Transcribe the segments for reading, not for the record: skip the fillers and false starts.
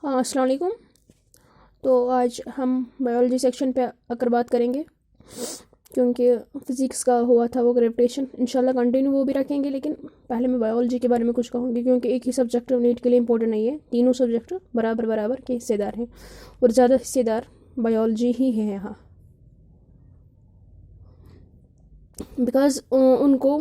हाँ, अस्सलाम वालेकुम। तो आज हम बायोलॉजी सेक्शन पे आकर बात करेंगे, क्योंकि फ़िज़िक्स का हुआ था वो ग्रेविटेशन। इंशाल्लाह कंटिन्यू वो भी रखेंगे, लेकिन पहले मैं बायोलॉजी के बारे में कुछ कहूँगी, क्योंकि एक ही सब्जेक्ट नीट के लिए इंपॉर्टेंट नहीं है। तीनों सब्जेक्ट बराबर बराबर के हिस्सेदार हैं और ज़्यादा हिस्सेदार बायोलॉजी ही है यहाँ, बिकॉज़ उनको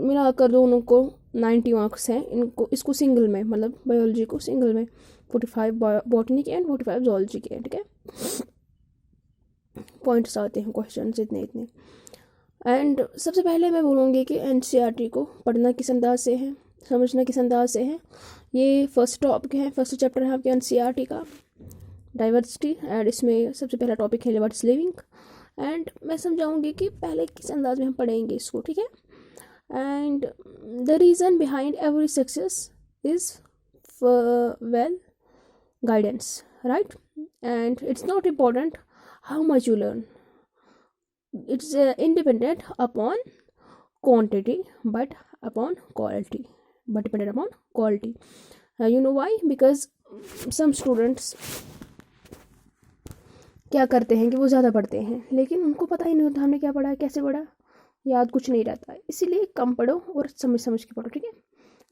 मिलाकर दोनों को 90 मार्क्स हैं। इनको इसको सिंगल में, मतलब बायोलॉजी को सिंगल में 45 बॉटनी के एंड 45 जोलॉजी के, ठीक है। पॉइंट्स आते हैं क्वेश्चन इतने इतने। एंड सबसे पहले मैं बोलूँगी कि एनसीईआरटी को पढ़ना किस अंदाज से है, समझना किस अंदाज से है। ये फर्स्ट टॉपिक है, फर्स्ट चैप्टर है आपके एनसीईआरटी का, डाइवर्सिटी। एंड इसमें सबसे पहला टॉपिक है व्हाट इज लिविंग। एंड मैं समझाऊंगी कि पहले किस अंदाज में हम पढ़ेंगे इसको, ठीक है। And the reason behind every success is well guidance, right? And it's not important how much you learn. It's independent upon quantity but upon quality, but dependent upon quality. You know why? Because some students क्या करते हैं कि वो ज़्यादा पढ़ते हैं, लेकिन उनको पता ही नहीं होता हमने क्या पढ़ा, कैसे पढ़ा, याद कुछ नहीं रहता है। इसीलिए कम पढ़ो और समझ समझ के पढ़ो, ठीक है।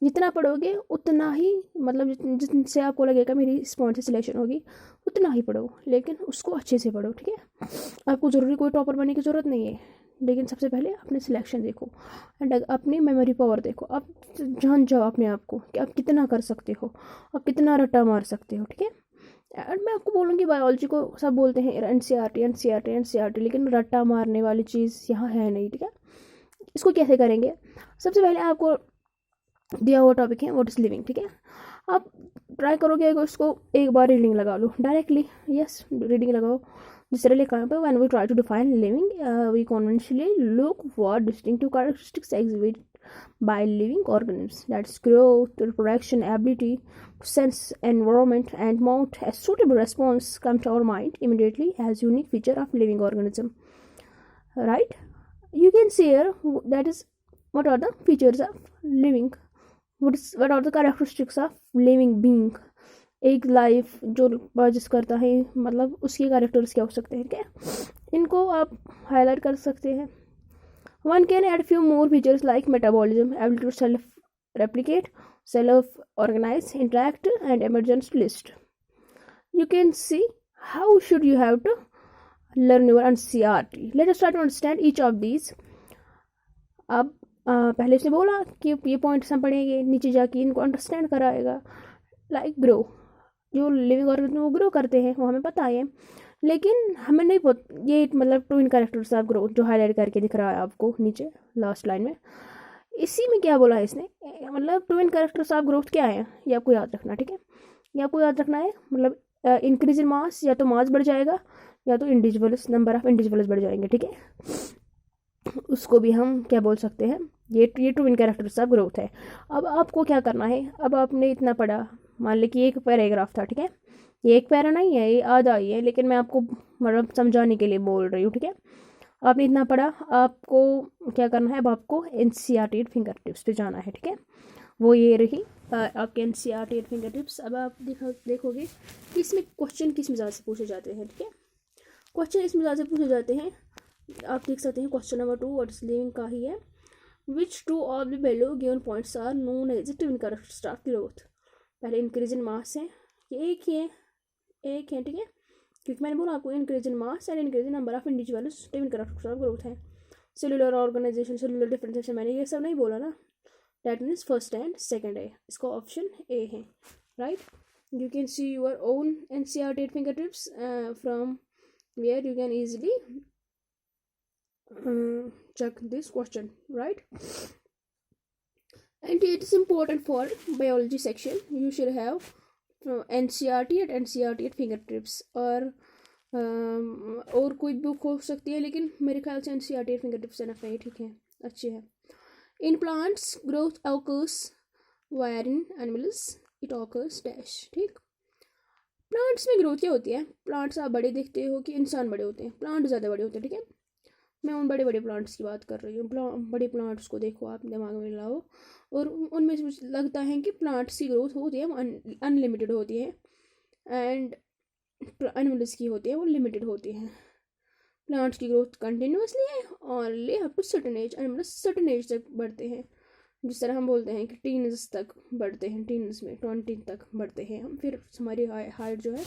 जितना पढ़ोगे उतना ही, मतलब जिनसे आपको लगेगा मेरी इस पॉइंट से सिलेक्शन होगी, उतना ही पढ़ो, लेकिन उसको अच्छे से पढ़ो, ठीक है। आपको ज़रूरी कोई टॉपर बनने की ज़रूरत नहीं है, लेकिन सबसे पहले अपने सिलेक्शन देखो एंड अपनी मेमोरी पावर देखो। आप जान जाओ अपने आप को कि आप कितना कर सकते हो, आप कितना रट्टा मार सकते हो, ठीक है। और मैं आपको बोलूँगी बायोलॉजी को सब बोलते हैं एनसीईआरटी एनसीईआरटी एनसीईआरटी, लेकिन रट्टा मारने वाली चीज़ यहाँ है नहीं, ठीक है। इसको कैसे करेंगे? सबसे पहले आपको दिया हुआ टॉपिक है व्हाट इज लिविंग, ठीक है। आप ट्राई करोगे अगर उसको एक बार रीडिंग लगा लो डायरेक्टली, यस रीडिंग लगाओ जिस तरह लिखा है पे when we try to define living we conventionally look for distinctive characteristics exhibit by living organisms, that's growth, reproduction, ability to sense environment and mount a suitable response come to our mind immediately as unique feature of living organism, right? You can see here that is what are the features of living, what are the characteristics of living being। एक life जो Burgess करता है, मतलब उसके characters क्या हो सकते हैं, क्या इनको आप हाईलाइट कर सकते हैं। One can add few more features like metabolism, ability to self replicate, self organise, interact and emergence list. You can see how should you have to learn your NCERT. Let us try to understand each of these. अब पहले उसने बोला कि ये points हम पढ़ेंगे, नीचे जाके इनको अंडरस्टैंड कराएगा। लाइक ग्रो, जो लिविंग ऑर्गेनिज्म वो ग्रो करते हैं वो हमें पता है, लेकिन हमें नहीं पता ये मतलब ट्विन कैरेक्टर्स ऑफ ग्रोथ जो हाईलाइट करके दिख रहा है आपको नीचे लास्ट लाइन में। इसी में क्या बोला है इसने, मतलब ट्विन कैरेक्टर्स ऑफ ग्रोथ क्या है ये आपको याद रखना, ठीक है। ये आपको याद रखना है, मतलब इंक्रीज इन मास, या तो मास बढ़ जाएगा या तो इंडिविजुअल्स, नंबर ऑफ इंडिविजुअल्स बढ़ जाएंगे, ठीक है। उसको भी हम क्या बोल सकते हैं, ये ट्विन कैरेक्टर्स ऑफ ग्रोथ है। अब आपको क्या करना है, अब आपने इतना पढ़ा, मान ली कि एक पैराग्राफ था, ठीक है। ये एक पैरा नहीं है, ये आधा ही है, लेकिन मैं आपको मतलब समझाने के लिए बोल रही हूँ, ठीक है। आपने इतना पढ़ा, आपको क्या करना है, अब आपको एनसीईआरटी फिंगर टिप्स पे जाना है, ठीक है। वो ये रही आपके एनसीईआरटी फिंगर टिप्स। अब आप देखोगे कि इसमें क्वेश्चन किस मिजाज से पूछे जाते हैं, ठीक है। क्वेश्चन इस मिजाज से पूछे जाते हैं, आप देख सकते हैं question number 2 what is living का ही है। Which two of the below given points are known as twin characteristics of growth. पहले इंक्रीज इन मास है, ये एक है, ठीक है, क्योंकि मैंने बोला आपको increase in mass and increase in number of individuals twin characteristics of growth है। सेलुलर ऑर्गेनाइजेशन, सेलुलर डिफरेंशिएशन, मैंने ये सब नहीं बोला ना, that means first and second है, इसका ऑप्शन ए है, right. You can see your own NCERT finger tips from where you can easily check this question, right? And it is important for biology section, you should have NCERT and NCERT at fingertips, और कोई book हो सकती है, लेकिन मेरे ख्याल से NCERT at fingertips enough है, ठीक है, अच्छी है। In plants growth occurs where in animals it occurs dash, ठीक। प्लांट्स में ग्रोथ क्या होती है, प्लांट्स आप बड़े देखते हो कि इंसान बड़े होते हैं, प्लांट ज़्यादा बड़े होते हैं, ठीक है। मैं उन बड़े बड़े प्लांट्स की बात कर रही हूँ। बड़े प्लांट्स को देखो, आप दिमाग में लाओ, और उनमें से मुझे लगता है कि प्लांट्स की ग्रोथ होती है अनलिमिटेड होती है, एंड एनिमल्स की होती है वो लिमिटेड होती है। प्लांट्स की ग्रोथ कंटिन्यूसली है, only up to certain age, animals certain age तक बढ़ते हैं। जिस तरह हम बोलते हैं कि टीन्स तक बढ़ते हैं, टीन्स में 20 तक बढ़ते हैं हम, फिर हमारी हाइट जो है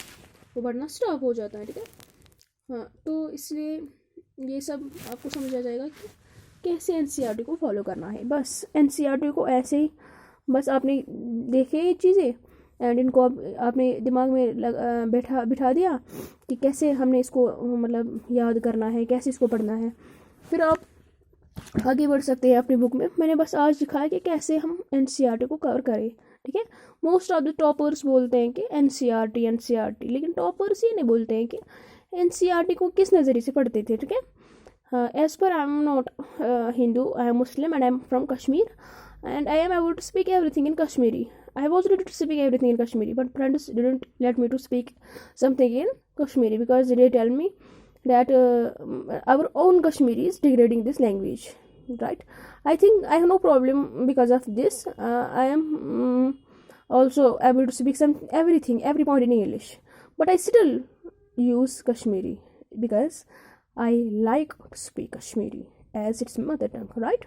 वो बढ़ना स्टॉप हो जाता है, ठीक है। हाँ, तो इसलिए ये सब आपको समझ आ जाएगा कि कैसे एनसीईआरटी को फॉलो करना है। बस एनसीईआरटी को ऐसे ही बस आपने देखे ये चीज़ें, एंड इनको आपने दिमाग में बिठा दिया कि कैसे हमने इसको मतलब याद करना है, कैसे इसको पढ़ना है, फिर आप आगे बढ़ सकते हैं अपनी बुक में। मैंने बस आज दिखाया कि कैसे हम एनसीईआरटी को कवर करें, ठीक है। मोस्ट ऑफ द टॉपर्स बोलते हैं कि एनसीईआरटी एनसीईआरटी, लेकिन टॉपर्स ये नहीं बोलते हैं कि एनसीईआरटी को किस नज़रिए से पढ़ते थे, ठीक है। एज पर I am not Hindu, I am Muslim and I am from Kashmir, and I am able to speak everything in Kashmiri. I was ready to speak everything in Kashmiri, but friends didn't let me to speak something in Kashmiri because they tell me that our own Kashmiri is degrading this language, right? I think I have no problem because of this. I am also able to speak every point in English, but I still use Kashmiri because I like to speak Kashmiri as its mother tongue, right?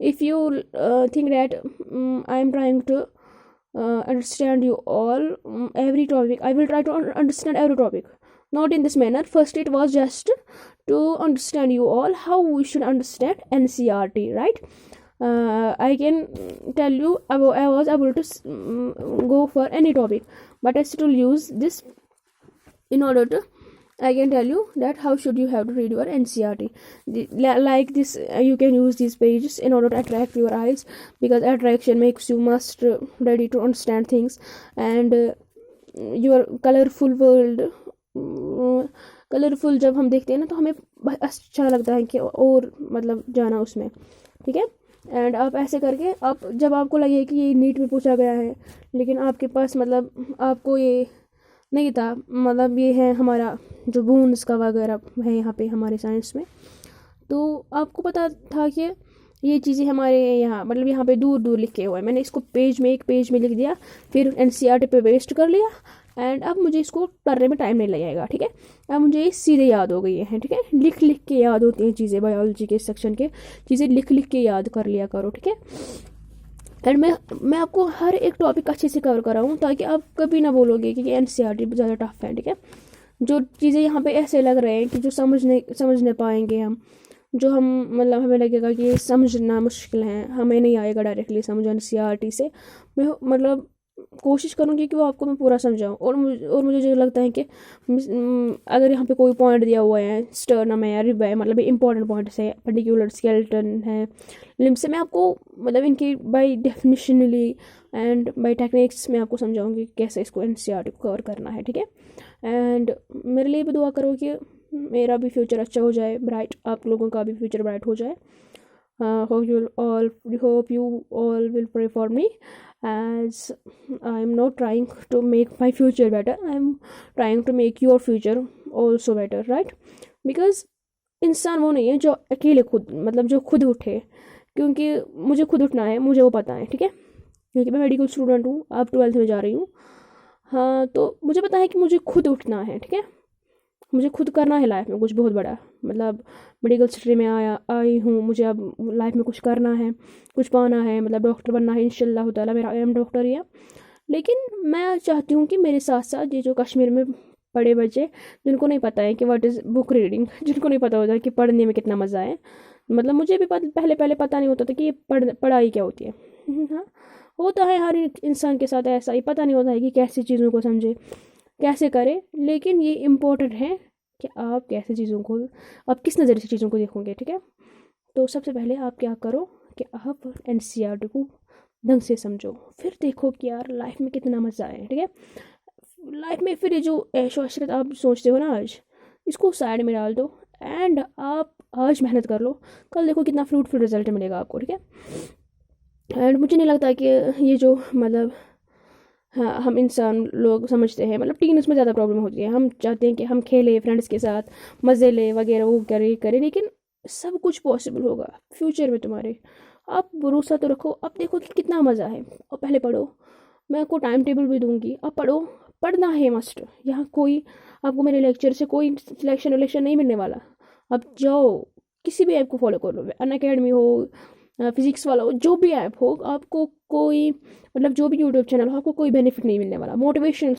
if you think that I am trying to understand you all every topic. I will try to understand every topic, not in this manner. First it was just to understand you all how we should understand NCERT, right? I can tell you I was able to go for any topic, but I still use this in order to, I can tell you that how should you have to read your NCERT. Like this, you can use these pages in order to attract your eyes, because attraction makes you must ready to understand things. And your colorful world, colourful जब हम देखते हैं ना तो हमें अच्छा लगता है कि और मतलब जाना उसमें, ठीक है। एंड आप ऐसे करके आप जब आपको लगे कि ये नीट में पूछा गया है लेकिन आपके पास मतलब आपको ये नहीं था, मतलब ये है हमारा जो बून्स का वगैरह है यहाँ पे हमारे साइंस में, तो आपको पता था कि ये चीज़ें हमारे यहाँ मतलब यहाँ पे दूर दूर लिखे हुए हैं, मैंने इसको पेज में एक पेज में लिख दिया, फिर NCERT पे पेस्ट कर लिया, एंड अब मुझे इसको करने में टाइम नहीं लगेगा, ठीक है। अब मुझे सीधे याद हो गई है, ठीक है। लिख लिख के याद होती हैं चीज़ें, बायोलॉजी के सेक्शन के चीज़ें लिख लिख के याद कर लिया करो, ठीक है। एंड मैं आपको हर एक टॉपिक अच्छे से कवर कर रहा हूँ ताकि आप कभी ना बोलोगे कि NCERT ज़्यादा टफ है, ठीक है। जो चीज़ें यहाँ पे ऐसे लग रहे हैं कि जो समझने पाएंगे हम, जो हम मतलब हमें लगेगा कि ये समझना मुश्किल है, हमें नहीं आएगा डायरेक्टली समझ NCERT से, मैं मतलब कोशिश करूँगी कि वो आपको मैं पूरा समझाऊँ। और मुझे जो लगता है कि अगर यहाँ पे कोई पॉइंट दिया हुआ है, स्टर्नम है या रिब है, मतलब इंपॉर्टेंट पॉइंट्स है, पर्टिकुलर स्केलेटन है, लिम्ब से, मैं आपको मतलब इनकी बाय डेफिनेशनली एंड बाय टेक्निक्स मैं आपको समझाऊंगी कैसे इसको NCERT को कवर करना है, ठीक है। एंड मेरे लिए भी दुआ करो कि मेरा भी फ्यूचर अच्छा हो जाए, ब्राइट, आप लोगों का भी फ्यूचर ब्राइट हो जाए। hope you all will pray for me, as I am not trying to make my future better, I am trying to make your future also better, right? because इंसान वो नहीं है जो अकेले खुद मतलब जो खुद उठे, क्योंकि मुझे खुद उठना है, मुझे वो पता है, ठीक है, क्योंकि मैं मेडिकल स्टूडेंट हूँ, अब 12th में जा रही हूँ। हाँ, तो मुझे पता है कि मुझे खुद उठना है, ठीक है, मुझे खुद करना है लाइफ में कुछ बहुत बड़ा, मतलब मेडिकल स्ट्रीम में आई हूँ, मुझे अब लाइफ में कुछ करना है, कुछ पाना है, मतलब डॉक्टर बनना है इंशाल्लाह ताला, मेरा एम डॉक्टर ही है। लेकिन मैं चाहती हूँ कि मेरे साथ साथ ये जो कश्मीर में पढ़े बच्चे जिनको नहीं पता है कि व्हाट इज़ बुक रीडिंग, जिनको नहीं पता होता कि पढ़ने में कितना मज़ा है, मतलब मुझे भी पहले पता नहीं होता था कि ये पढ़ाई क्या होती है। हाँ, होता है हर इंसान के साथ ऐसा ही, पता नहीं होता है कि कैसे चीज़ों को समझे, कैसे करें, लेकिन ये इम्पोर्टेंट है कि आप कैसे चीज़ों को, आप किस नज़रिए से चीज़ों को देखोगे, ठीक है। तो सबसे पहले आप क्या करो कि आप NCERT को ढंग से समझो, फिर देखो कि यार लाइफ में कितना मज़ा है, ठीक है। लाइफ में फिर ये जो ऐशो अशरत आप सोचते हो ना आज, इसको साइड में डाल दो, एंड आप आज मेहनत कर लो, कल देखो कितना फ्रूटफुल रिजल्ट मिलेगा आपको, ठीक है। एंड मुझे नहीं लगता कि ये जो मतलब हाँ हम इंसान लोग समझते हैं, मतलब टीन उसमें ज़्यादा प्रॉब्लम होती है, हम चाहते हैं कि हम खेलें फ्रेंड्स के साथ, मज़े ले वगैरह, वो करें, लेकिन सब कुछ पॉसिबल होगा फ्यूचर में तुम्हारे, आप भरोसा तो रखो, अब देखो कि कितना मज़ा है। और पहले पढ़ो, मैं आपको टाइम टेबल भी दूंगी, अब पढ़ो, पढ़ना है मस्ट, यहाँ कोई आपको मेरे लेक्चर से कोई सिलेक्शन वलेक्शन नहीं मिलने वाला। अब जाओ किसी भी ऐप को फॉलो कर लो, अनअकैडमी हो, फिजिक्स वाला हो, जो भी ऐप हो, आपको कोई मतलब जो भी यूट्यूब चैनल हो, आपको कोई बेनिफिट नहीं मिलने वाला, मोटिवेशनल